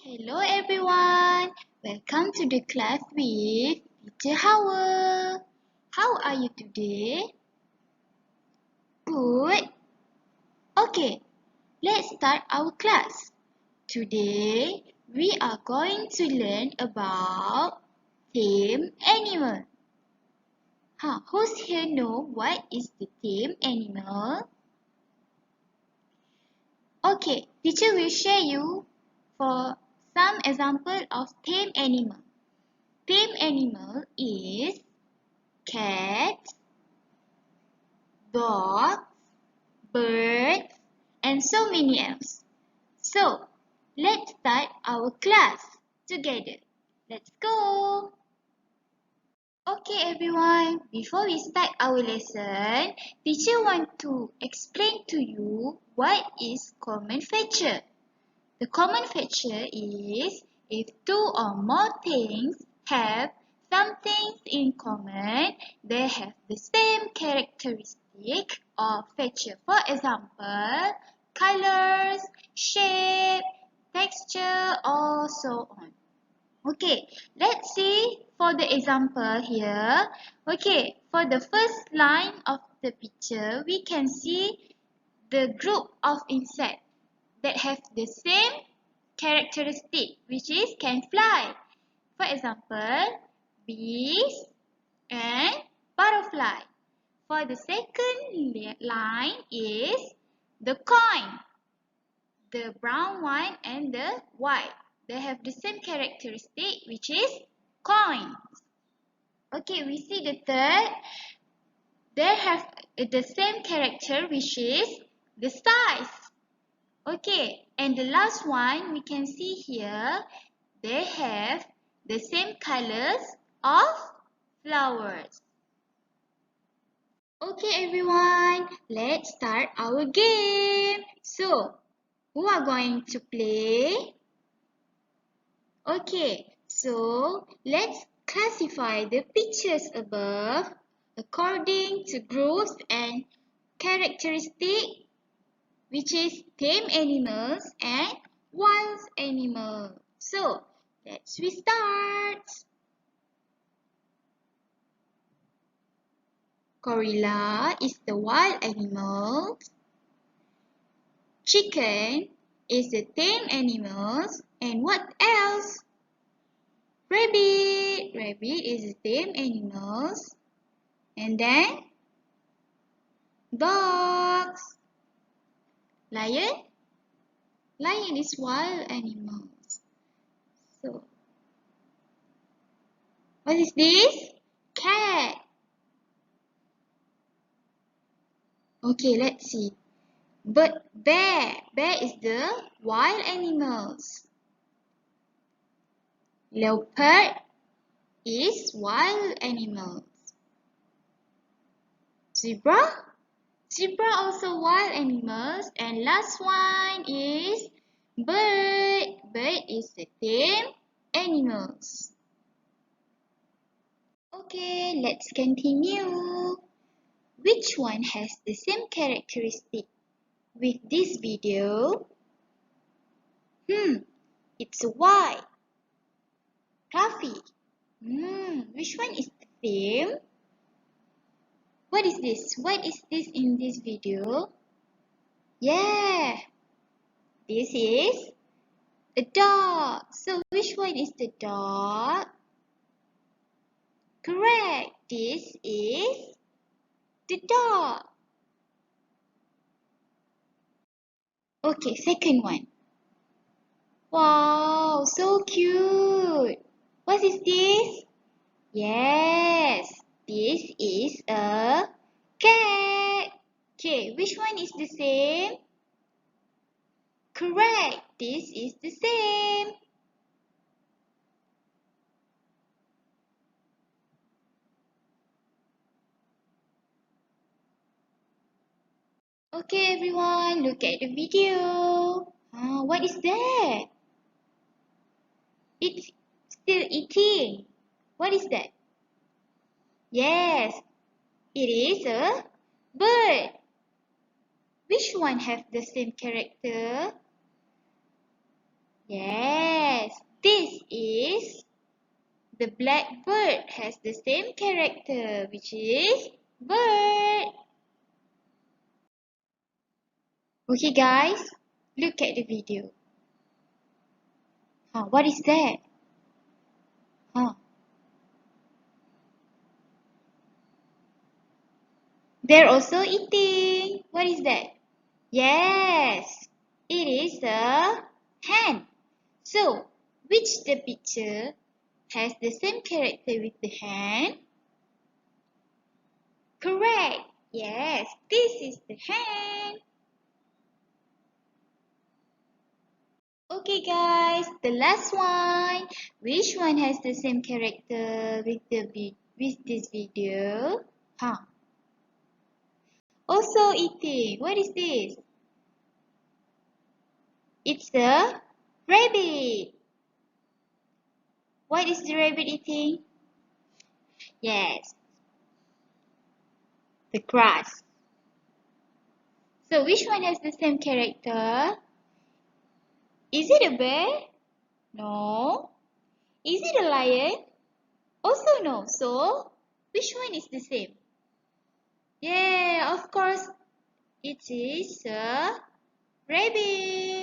Hello everyone, welcome to the class with Teacher Hawa. How are you today? Good. Okay, let's start our class. Today we are going to learn about tame animal. Who's here know what is the tame animal? Okay, teacher will share you for some example of tame animal. Tame animal is cat, dogs, birds, and so many else. So, let's start our class together. Let's go! Okay everyone, before we start our lesson, teacher want to explain to you what is common feature. The common feature is if two or more things have some things in common, they have the same characteristic or feature. For example, colors, shape, texture, or so on. Okay, let's see for the example here. Okay, for the first line of the picture, we can see the group of insects that have the same characteristic, which is can fly. For example, bees and butterfly. For the second line is the coin, the brown one and the white. They have the same characteristic, which is coins. Okay, we see the third. They have the same character, which is the size. Okay, and the last one we can see here, they have the same colors of flowers. Okay everyone, let's start our game. So, who are going to play? Okay, so let's classify the pictures above according to groups and characteristics, which is tame animals and wild animals. So, let's start. Gorilla is the wild animal. Chicken is the tame animals. And what else? Rabbit. Rabbit is the tame animals. And then dogs. Lion. Lion is wild animals. So, what is this? Cat. Okay, let's see. But bear. Bear is the wild animals. Leopard is wild animals. Zebra. Zebra also wild animals. And last one is bird. Bird is the tame animals. Okay, let's continue. Which one has the same characteristic with this video? It's a white. Fluffy. Which one is the same? What is this? What is this in this video? Yeah, this is a dog. So which one is the dog? Correct. This is the dog. Okay, second one. Wow, so cute. What is this? Yes, this is a cat. Okay, which one is the same? Correct, this is the same. Okay, everyone, look at the video. What is that? It's still eating. What is that? Yes, it is a bird. Which one have the same character? Yes, is the black bird has the same character, which is bird. Okay guys, look at the video. What is that? They're also eating. What is that? Yes, it is a hen. So, which the picture has the same character with the hen? Correct. Yes, this is the hen. Okay guys, the last one. Which one has the same character with this video? Also eating. What is this? It's a rabbit. What is the rabbit eating? Yes, the grass. So which one has the same character? Is it a bear? No. Is it a lion? Also no. So which one is the same? Yeah, of course, it is a rabbit.